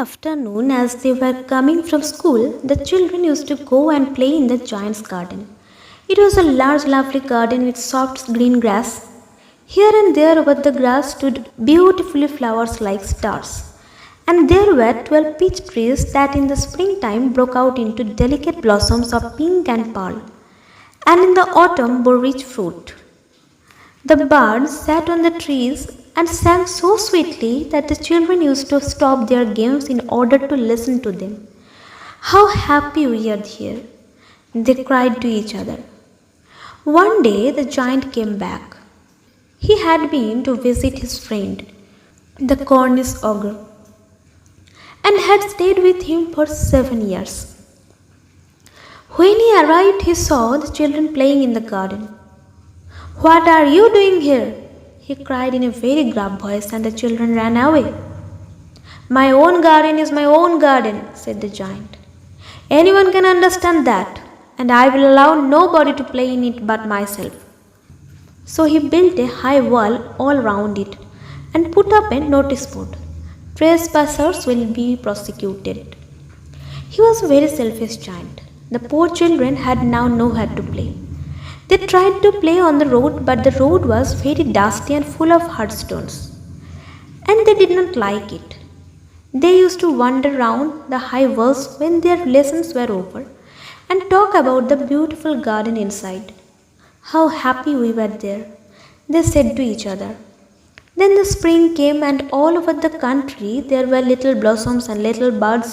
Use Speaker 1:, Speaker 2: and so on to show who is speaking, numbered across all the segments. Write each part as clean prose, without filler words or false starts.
Speaker 1: afternoon, as they were coming from school, the children used to go and play in the giant's garden. It was a large, lovely garden with soft green grass. Here and there over the grass stood beautifully flowers like stars. And there were 12 peach trees that in the springtime broke out into delicate blossoms of pink and pearl, and in the autumn bore rich fruit. The birds sat on the trees and sang so sweetly that the children used to stop their games in order to listen to them. How happy we are here, they cried to each other. One day the giant came back. He had been to visit his friend, the Cornish ogre, and had stayed with him for 7 years. When he arrived, he saw the children playing in the garden. "What are you doing here?" he cried in a very gruff voice, and the children ran away. "My own garden is my own garden," said the giant. "Anyone can understand that, and I will allow nobody to play in it but myself." So he built a high wall all round it and put up a notice board: "Trespassers will be prosecuted." He was a very selfish giant. The poor children had now nowhere to play. They tried to play on the road, but the road was very dusty and full of hard stones, and they did not like it. They used to wander round the high walls when their lessons were over and talk about the beautiful garden inside. How happy we were there, they said to each other. Then the spring came, and all over the country there were little blossoms and little buds.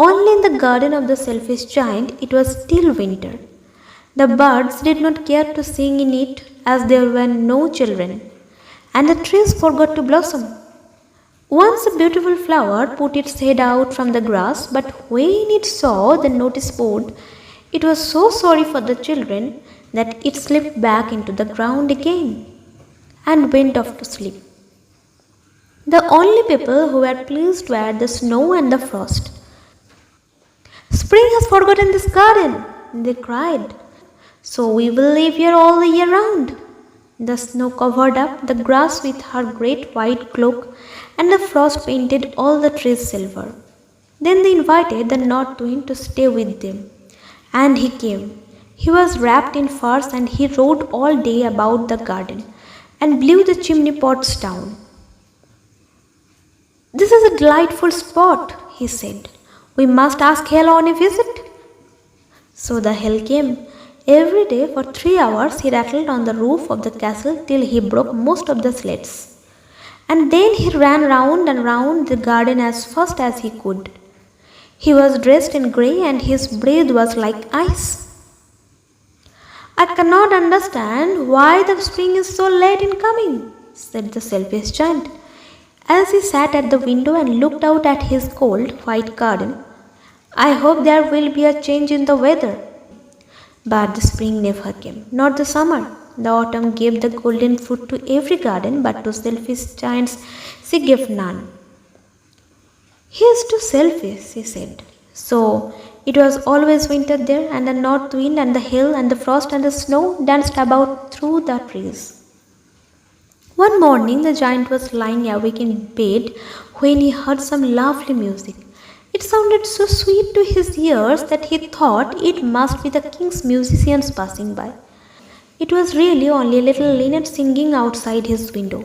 Speaker 1: Only in the garden of the selfish giant it was still winter. The birds did not care to sing in it, as there were no children, and the trees forgot to blossom. Once a beautiful flower put its head out from the grass, but when it saw the notice board, it was so sorry for the children that it slipped back into the ground again and went off to sleep. The only people who were pleased were the snow and the frost. "Spring has forgotten this garden," they cried. "So we will live here all the year round." The snow covered up the grass with her great white cloak, and the frost painted all the trees silver. Then they invited the North Wind to stay with them, and he came. He was wrapped in furs, and he rode all day about the garden and blew the chimney pots down. "This is a delightful spot," he said. "We must ask Hell on a visit." So the Hell came. Every day for 3 hours he rattled on the roof of the castle till he broke most of the slates. And then he ran round and round the garden as fast as he could. He was dressed in grey, and his breath was like ice. "I cannot understand why the spring is so late in coming," said the selfish giant, as he sat at the window and looked out at his cold, white garden. "I hope there will be a change in the weather." But the spring never came, not the summer. The autumn gave the golden fruit to every garden, but to selfish giants she gave none. "He is too selfish," he said. So it was always winter there, and the north wind and the hail and the frost and the snow danced about through the trees. One morning the giant was lying awake in bed when he heard some lovely music. It sounded so sweet to his ears that he thought it must be the king's musicians passing by. It was really only little linnet singing outside his window,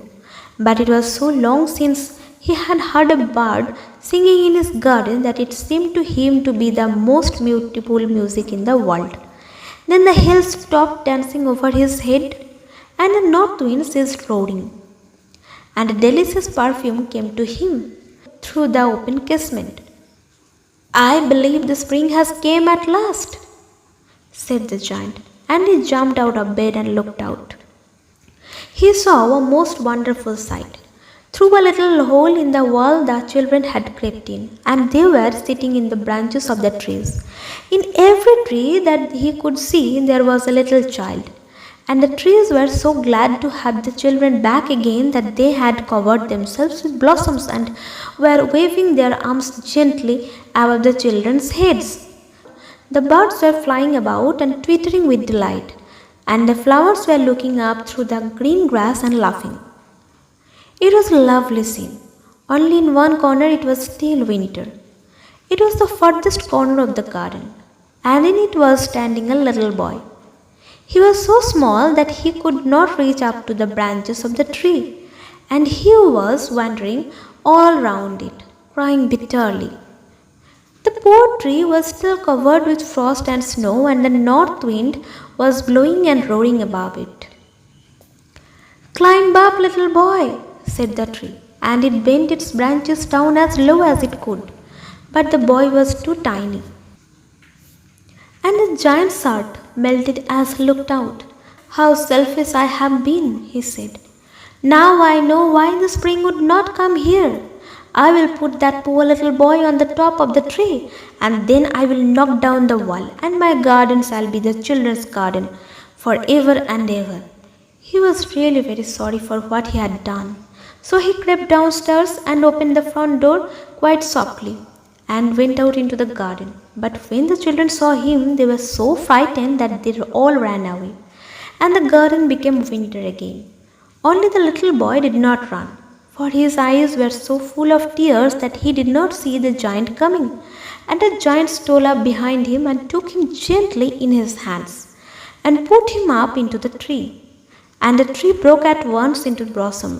Speaker 1: but it was so long since he had heard a bird singing in his garden that it seemed to him to be the most beautiful music in the world. Then the hail stopped dancing over his head, and the north wind ceased roaring, and a delicious perfume came to him through the open casement. "I believe the spring has come at last," said the giant, and he jumped out of bed and looked out. He saw a most wonderful sight. Through a little hole in the wall the children had crept in, and they were sitting in the branches of the trees. In every tree that he could see there was a little child, and the trees were so glad to have the children back again that they had covered themselves with blossoms and were waving their arms gently above the children's heads. The birds were flying about and twittering with delight, and the flowers were looking up through the green grass and laughing. It was a lovely scene. Only in one corner it was still winter. It was the furthest corner of the garden, and in it was standing a little boy. He was so small that he could not reach up to the branches of the tree, and he was wandering all round it, crying bitterly. The poor tree was still covered with frost and snow, and the north wind was blowing and roaring above it. "Climb up, little boy," said the tree, and it bent its branches down as low as it could. But the boy was too tiny. And the giant's heart melted as he looked out. "How selfish I have been," he said. "Now I know why the spring would not come here. I will put that poor little boy on the top of the tree, and then I will knock down the wall, and my garden shall be the children's garden forever and ever." He was really very sorry for what he had done. So he crept downstairs and opened the front door quite softly and went out into the garden. But when the children saw him, they were so frightened that they all ran away, and the garden became winter again. Only the little boy did not run, for his eyes were so full of tears that he did not see the giant coming. And the giant stole up behind him and took him gently in his hands and put him up into the tree. And the tree broke at once into blossom,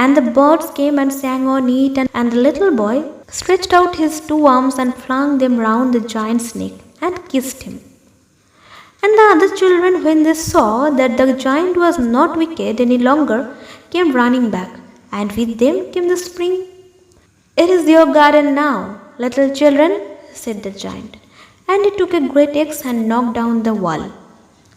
Speaker 1: and the birds came and sang on it, and the little boy stretched out his two arms and flung them round the giant's neck and kissed him. And the other children, when they saw that the giant was not wicked any longer, came running back, and with them came the spring. "It is your garden now, little children," said the giant, and he took a great axe and knocked down the wall.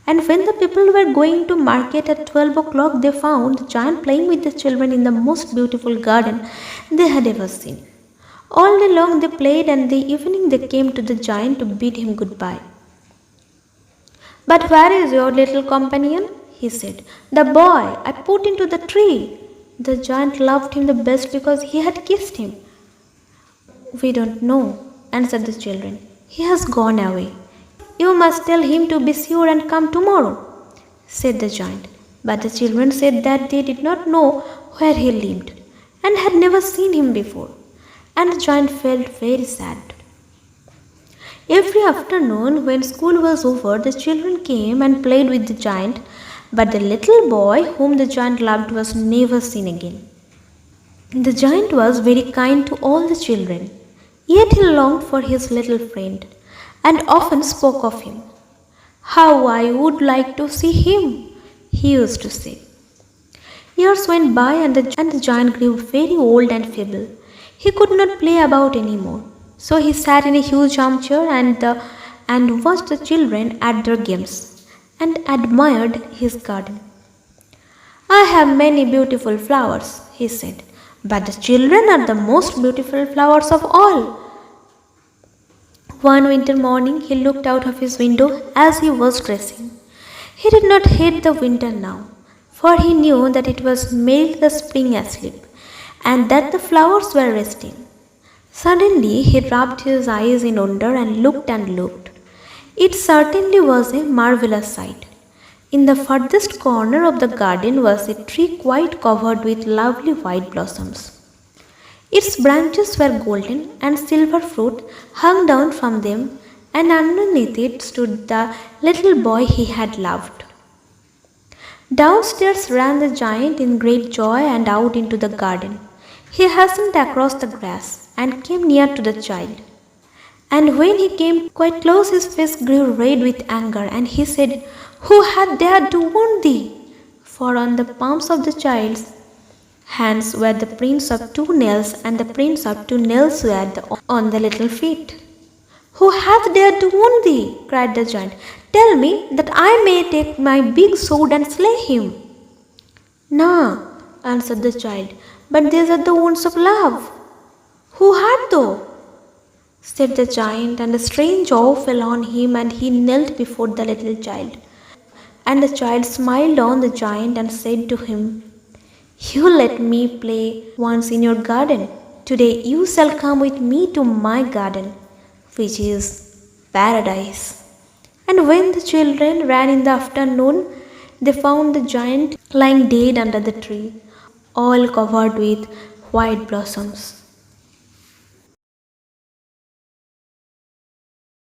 Speaker 1: And when the people were going to market at 12 o'clock, they found the giant playing with the children in the most beautiful garden they had ever seen. All day long they played, and in the evening they came to the giant to bid him goodbye. "But where is your little companion?" he said. "The boy I put into the tree." The giant loved him the best because he had kissed him. "We don't know," answered the children. "He has gone away. You must tell him to be sure and come tomorrow," said the giant. But the children said that they did not know where he lived and had never seen him before, and the giant felt very sad. Every afternoon, when school was over, the children came and played with the giant, but the little boy whom the giant loved was never seen again. The giant was very kind to all the children, yet he longed for his little friend and often spoke of him. "How I would like to see him," he used to say. Years went by, and the giant grew very old and feeble. He could not play about any more. So he sat in a huge armchair and watched the children at their games and admired his garden. "I have many beautiful flowers," he said, "but the children are the most beautiful flowers of all." One winter morning he looked out of his window as he was dressing. He did not hate the winter now, for he knew that it was merely the spring asleep, and that the flowers were resting. Suddenly he rubbed his eyes in wonder and looked and looked. It certainly was a marvelous sight. In the furthest corner of the garden was a tree quite covered with lovely white blossoms. Its branches were golden, and silver fruit hung down from them, and underneath it stood the little boy he had loved. Downstairs ran the giant in great joy and out into the garden. He hastened across the grass and came near to the child. And when he came quite close, his face grew red with anger, and he said, "Who had dared to wound thee?" For on the palms of the child's hands were the prints of 2 nails, and the prints of 2 nails were on the little feet. "Who hath dared to wound thee?" cried the giant. "Tell me, that I may take my big sword and slay him." "No," answered the child, "but these are the wounds of love." "Who art thou?" said the giant, and a strange awe fell on him, and he knelt before the little child. And the child smiled on the giant and said to him, "You let me play once in your garden. Today you shall come with me to my garden, which is paradise." And when the children ran in the afternoon, they found the giant lying dead under the tree, all covered with white blossoms.